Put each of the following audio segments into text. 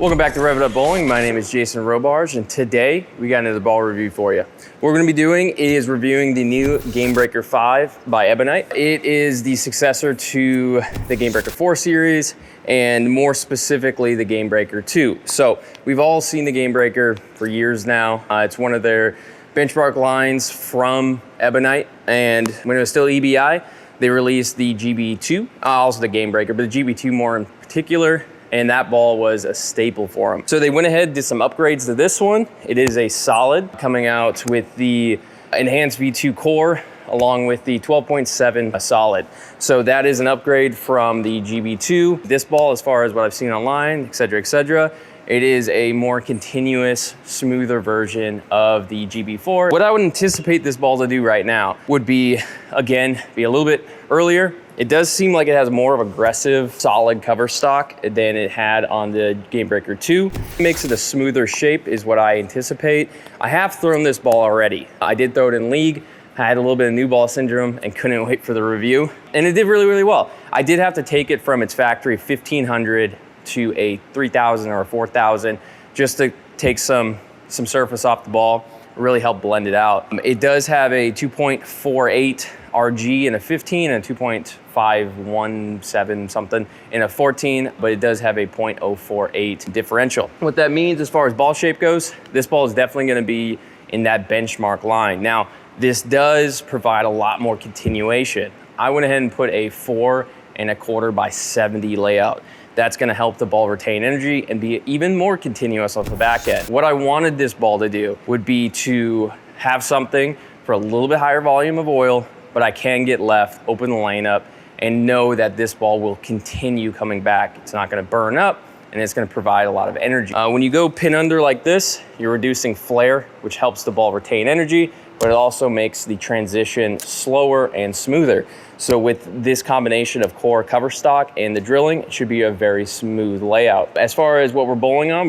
Welcome back to Rev It Up Bowling. My name is Jason Robarge, and today we got another ball review for you. What we're going to be doing is reviewing the new Game Breaker 5 by Ebonite. It is the successor to the Game Breaker 4 series, and more specifically the Game Breaker 2. So we've all seen the Game Breaker for years now. It's one of their benchmark lines from Ebonite, and when it was still EBI, they released the GB2, also the Game Breaker, but the GB2 more in particular. And that ball was a staple for them. So they went ahead, did some upgrades to this one. It is a solid, coming out with the enhanced V2 core, along with the 12.7 solid. So that is an upgrade from the GB2. This ball, as far as what I've seen online, etc., it is a more continuous, smoother version of the GB4. What I would anticipate this ball to do right now would be, again, be a little bit earlier. It does seem like it has more of aggressive, solid cover stock than it had on the Game Breaker 2. It makes it a smoother shape is what I anticipate. I have thrown this ball already. I did throw it in league. I had a little bit of new ball syndrome and couldn't wait for the review. And it did really, really well. I did have to take it from its factory 1500 to a 3000 or a 4000 just to take some surface off the ball, really help blend it out. It does have a 2.48 RG in a 15 and a 2.517 something in a 14, but it does have a 0.048 differential. What that means as far as ball shape goes, this ball is definitely gonna be in that benchmark line. Now, this does provide a lot more continuation. I went ahead and put a 4 1/4 by 70 layout. That's gonna help the ball retain energy and be even more continuous off the back end. What I wanted this ball to do would be to have something for a little bit higher volume of oil, but I can get left, open the lane up, and know that this ball will continue coming back. It's not gonna burn up, and it's gonna provide a lot of energy. When you go pin under like this, you're reducing flare, which helps the ball retain energy, but it also makes the transition slower and smoother. So with this combination of core cover stock and the drilling, it should be a very smooth layout. As far as what we're bowling on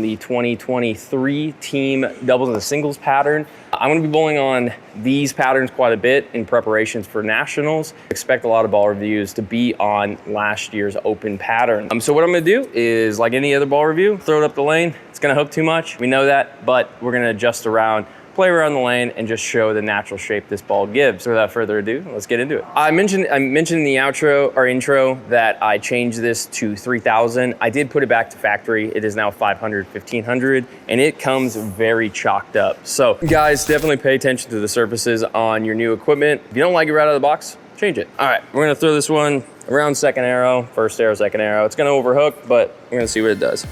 the 2023 team doubles and singles pattern. I'm gonna be bowling on these patterns quite a bit in preparations for nationals. Expect a lot of ball reviews to be on last year's open pattern. So what I'm gonna do is, like any other ball review, throw it up the lane. It's gonna hook too much, we know that, but we're gonna adjust around, play around the lane, and just show the natural shape this ball gives. So without further ado, let's get into it. I mentioned in the outro or intro that I changed this to 3000. I did put it back to factory. It is now 500, 1500, and it comes very chalked up. So guys, definitely pay attention to the surfaces on your new equipment. If you don't like it right out of the box, change it. All right, we're gonna throw this one around second arrow, first arrow, second arrow. It's gonna overhook, but we're gonna see what it does.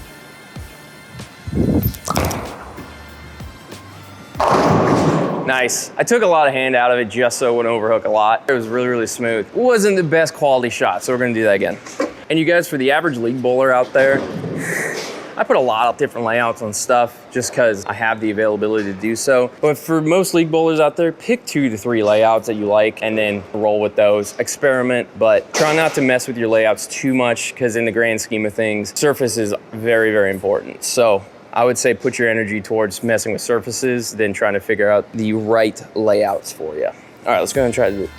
Nice. I took a lot of hand out of it just so it wouldn't overhook a lot. It was really, really smooth. It wasn't the best quality shot, so we're gonna do that again. And you guys, for the average league bowler out there, I put a lot of different layouts on stuff just because I have the availability to do so. But for most league bowlers out there, pick 2 to 3 layouts that you like and then roll with those. Experiment, but try not to mess with your layouts too much because in the grand scheme of things, surface is very, very important. So I would say put your energy towards messing with surfaces than trying to figure out the right layouts for you. All right, let's go ahead and try to do it.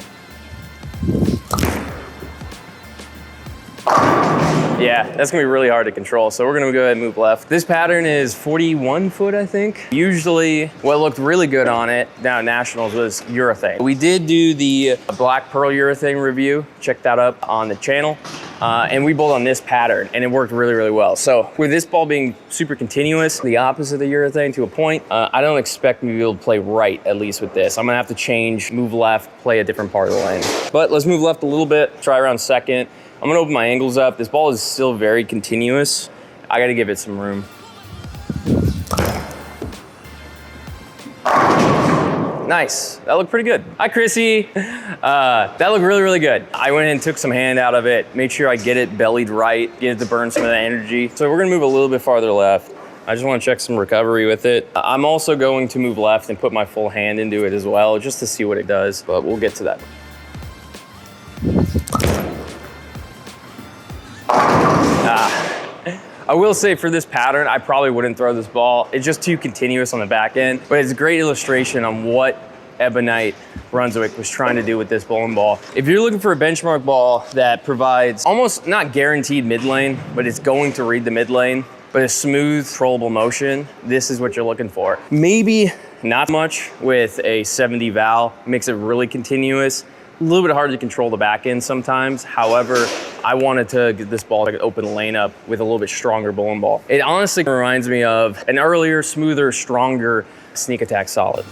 Yeah, that's gonna be really hard to control. So we're gonna go ahead and move left. This pattern is 41 foot, I think. Usually what looked really good on it down at Nationals was urethane. We did do the Black Pearl urethane review. Check that up on the channel. And we bowled on this pattern and it worked really, really well. So with this ball being super continuous, the opposite of the urethane to a point, I don't expect me to be able to play right, at least with this. I'm gonna have to change, move left, play a different part of the lane. But let's move left a little bit, try around second. I'm gonna open my angles up. This ball is still very continuous. I gotta give it some room. Nice, that looked pretty good. Hi, Chrissy. That looked really, really good. I went in and took some hand out of it, made sure I get it bellied right, get it to burn some of that energy. So we're gonna move a little bit farther left. I just wanna check some recovery with it. I'm also going to move left and put my full hand into it as well, just to see what it does, but we'll get to that. I will say for this pattern, I probably wouldn't throw this ball. It's just too continuous on the back end, but it's a great illustration on what Ebonite Brunswick was trying to do with this bowling ball. If you're looking for a benchmark ball that provides almost not guaranteed mid lane, but it's going to read the mid lane, but a smooth, controllable motion, this is what you're looking for. Maybe not much with a 70 Val, makes it really continuous. A little bit hard to control the back end sometimes. However, I wanted to get this ball to open the lane up with a little bit stronger bowling ball. It honestly reminds me of an earlier, smoother, stronger Sneak Attack Solid.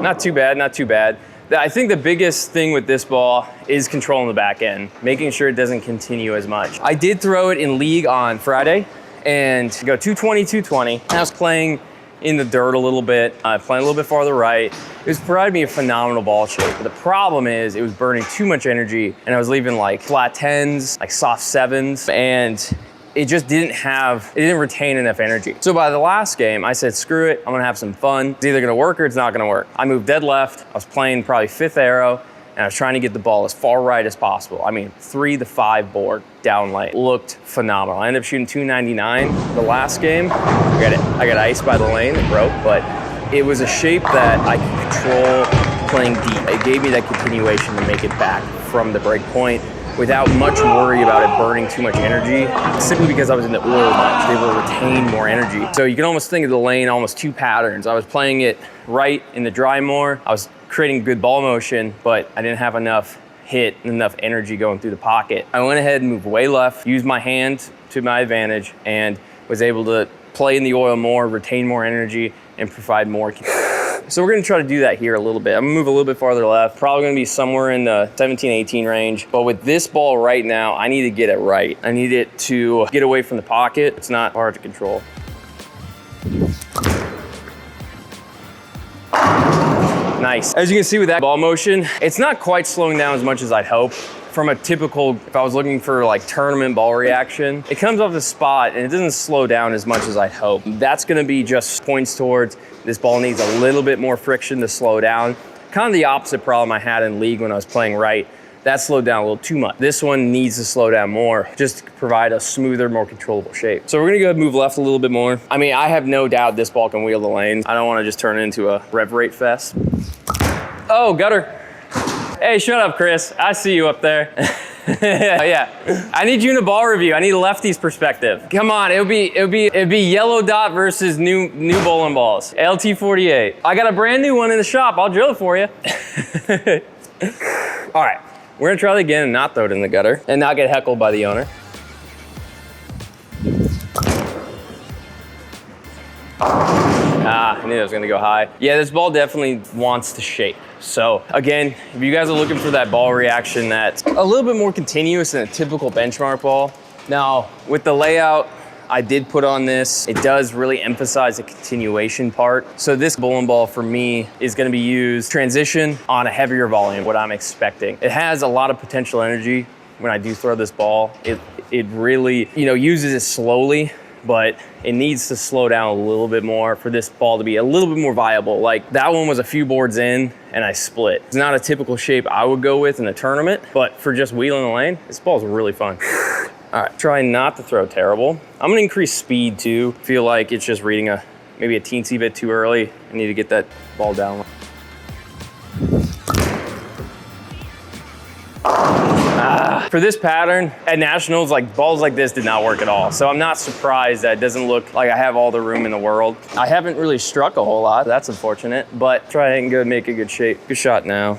Not too bad, not too bad. I think the biggest thing with this ball is controlling the back end, making sure it doesn't continue as much. I did throw it in league on Friday and go 220, 220. I was playing in the dirt a little bit, playing a little bit farther right. It was providing me a phenomenal ball shape. But the problem is it was burning too much energy and I was leaving like flat 10s, like soft 7s, and it just didn't retain enough energy. So by the last game, I said, screw it, I'm gonna have some fun. It's either gonna work or it's not gonna work. I moved dead left. I was playing probably 5th arrow, and I was trying to get the ball as far right as possible. I mean, 3 to 5 board down lane. Looked phenomenal. I ended up shooting 299 the last game. I got iced by the lane, it broke, but it was a shape that I could control playing deep. It gave me that continuation to make it back from the break point without much worry about it burning too much energy, simply because I was in the oil much. They will retain more energy. So you can almost think of the lane almost 2 patterns. I was playing it right in the dry more. I was creating good ball motion, but I didn't have enough hit and enough energy going through the pocket. I went ahead and moved way left, used my hand to my advantage, and was able to play in the oil more, retain more energy, and provide more. So we're gonna try to do that here a little bit. I'm gonna move a little bit farther left, probably gonna be somewhere in the 17, 18 range. But with this ball right now, I need to get it right. I need it to get away from the pocket. It's not hard to control. Nice. As you can see with that ball motion, it's not quite slowing down as much as I'd hope. From a typical, if I was looking for like tournament ball reaction, it comes off the spot and it doesn't slow down as much as I'd hope. That's gonna be just points towards this ball needs a little bit more friction to slow down. Kind of the opposite problem I had in league when I was playing right. That slowed down a little too much. This one needs to slow down more just to provide a smoother, more controllable shape. So we're gonna go ahead and move left a little bit more. I mean, I have no doubt this ball can wheel the lanes. I don't wanna just turn it into a rev rate fest. Oh, gutter. Hey, shut up, Chris. I see you up there. Yeah. I need you in a ball review. I need a lefty's perspective. Come on, it'll be yellow dot versus new bowling balls. LT48. I got a brand new one in the shop. I'll drill it for you. All right, we're gonna try it again and not throw it in the gutter and not get heckled by the owner. I knew it was gonna go high. Yeah, this ball definitely wants to shape. So again, if you guys are looking for that ball reaction that's a little bit more continuous than a typical benchmark ball. Now, with the layout I did put on this, it does really emphasize the continuation part. So this bowling ball for me is gonna be used transition on a heavier volume, what I'm expecting. It has a lot of potential energy when I do throw this ball. It really, uses it slowly, but it needs to slow down a little bit more for this ball to be a little bit more viable. Like that one was a few boards in and I split. It's not a typical shape I would go with in a tournament, but for just wheeling the lane, this ball's really fun. All right, try not to throw terrible. I'm gonna increase speed too. Feel like it's just reading maybe a teensy bit too early. I need to get that ball down. For this pattern, at Nationals, balls like this did not work at all. So I'm not surprised that it doesn't look like I have all the room in the world. I haven't really struck a whole lot. That's unfortunate, but try and go make a good shape. Good shot now.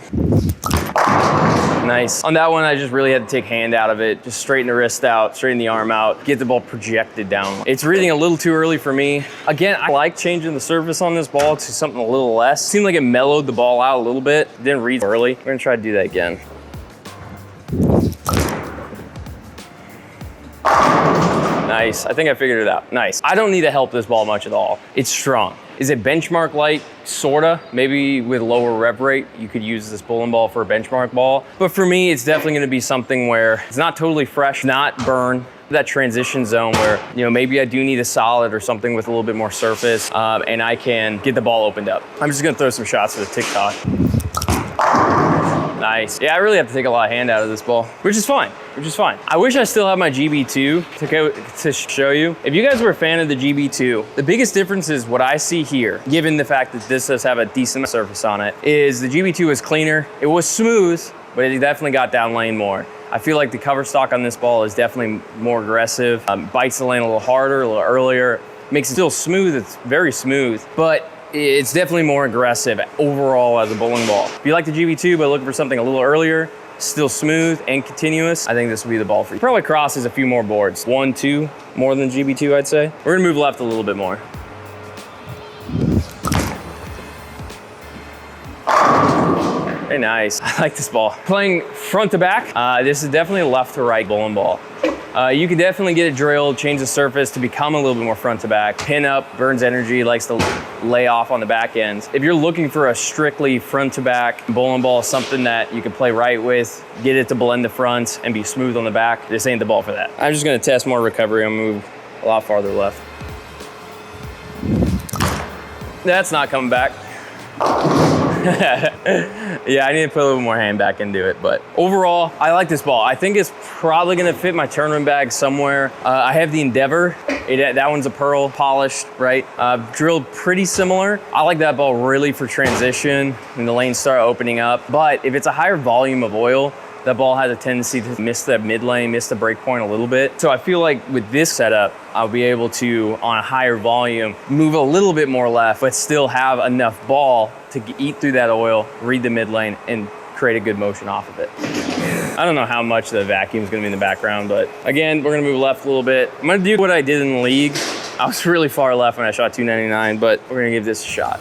Nice. On that one, I just really had to take hand out of it. Just straighten the wrist out, straighten the arm out, get the ball projected down. It's reading a little too early for me. Again, I like changing the surface on this ball to something a little less. Seemed like it mellowed the ball out a little bit. Didn't read early. We're gonna try to do that again. Nice, I think I figured it out. Nice. I don't need to help this ball much at all. It's strong. Is it benchmark light? Sorta. Maybe with lower rev rate, you could use this bowling ball for a benchmark ball. But for me, it's definitely gonna be something where it's not totally fresh, not burn. That transition zone where, maybe I do need a solid or something with a little bit more surface, and I can get the ball opened up. I'm just gonna throw some shots for the TikTok. Nice. Yeah, I really have to take a lot of hand out of this ball, which is fine. I wish I still have my GB2 to show you. If you guys were a fan of the GB2, the biggest difference is what I see here, given the fact that this does have a decent surface on it, is the GB2 is cleaner. It was smooth, but but it definitely got down lane more. I feel like the cover stock on this ball is definitely more aggressive, bites the lane a little harder, a little earlier, makes it still smooth, it's very smooth, but it's definitely more aggressive overall as a bowling ball. If you like the GB2 but looking for something a little earlier, still smooth and continuous, I think this would be the ball for you. Probably crosses a few more boards. 1, 2 more than GB2, I'd say. We're gonna move left a little bit more. Very nice. I like this ball. Playing front to back, this is definitely a left to right bowling ball. You can definitely get it drilled, change the surface to become a little bit more front to back. Pin up, burns energy, likes to lay off on the back ends. If you're looking for a strictly front to back bowling ball, something that you can play right with, get it to blend the front and be smooth on the back, this ain't the ball for that. I'm just gonna test more recovery. I'm gonna move a lot farther left. That's not coming back. Yeah, I need to put a little more hand back into it, but overall, I like this ball. I think it's probably gonna fit my tournament bag somewhere. I have the Endeavor. That one's a pearl polished, right? Drilled pretty similar. I like that ball really for transition when the lanes start opening up, but if it's a higher volume of oil, that ball has a tendency to miss the mid lane, miss the break point a little bit. So I feel like with this setup, I'll be able to, on a higher volume, move a little bit more left, but still have enough ball to eat through that oil, read the mid lane, and create a good motion off of it. I don't know how much the vacuum is gonna be in the background, but again, we're gonna move left a little bit. I'm gonna do what I did in the league. I was really far left when I shot 299, but we're gonna give this a shot.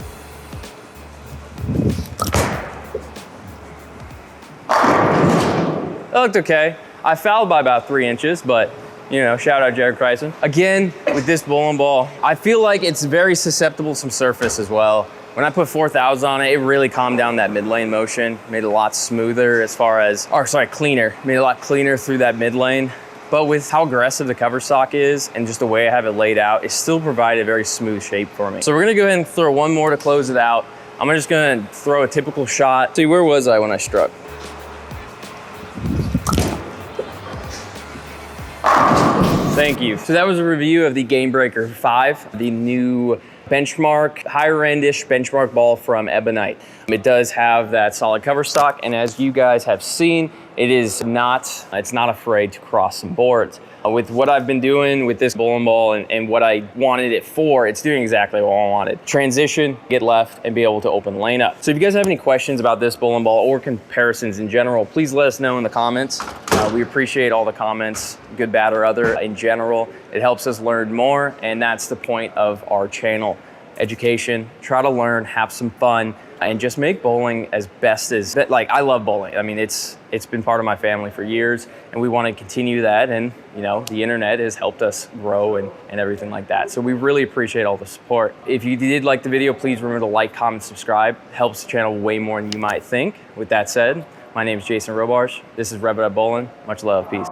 That looked okay. I fouled by about 3 inches, but you know, shout out Jared Kryson. Again, with this bowling ball, I feel like it's very susceptible to some surface as well. When I put 4,000 on it, it really calmed down that mid lane motion, made it a lot smoother as far as, cleaner. Made it a lot cleaner through that mid lane. But with how aggressive the cover stock is and just the way I have it laid out, it still provided a very smooth shape for me. So we're gonna go ahead and throw one more to close it out. I'm just gonna throw a typical shot. See, where was I when I struck? Thank you. So that was a review of the Game Breaker 5, the new benchmark, higher end-ish benchmark ball from Ebonite. It does have that solid cover stock, and as you guys have seen, it's not afraid to cross some boards. With what I've been doing with this bowling ball and what I wanted it for, it's doing exactly what I wanted. Transition, get left, and be able to open the lane up. So if you guys have any questions about this bowling ball or comparisons in general, please let us know in the comments. We appreciate all the comments, good, bad, or other in general. It helps us learn more, and that's the point of our channel. Education, try to learn, have some fun, and just make bowling as best as, like, I love bowling. I mean, it's been part of my family for years, and we want to continue that, and you know, the internet has helped us grow and everything like that. So we really appreciate all the support. If you did like the video, please remember to like, comment, subscribe. It helps the channel way more than you might think. With that said, my name is Jason Robarge. This is Rec It Up Bowling. Much love, peace.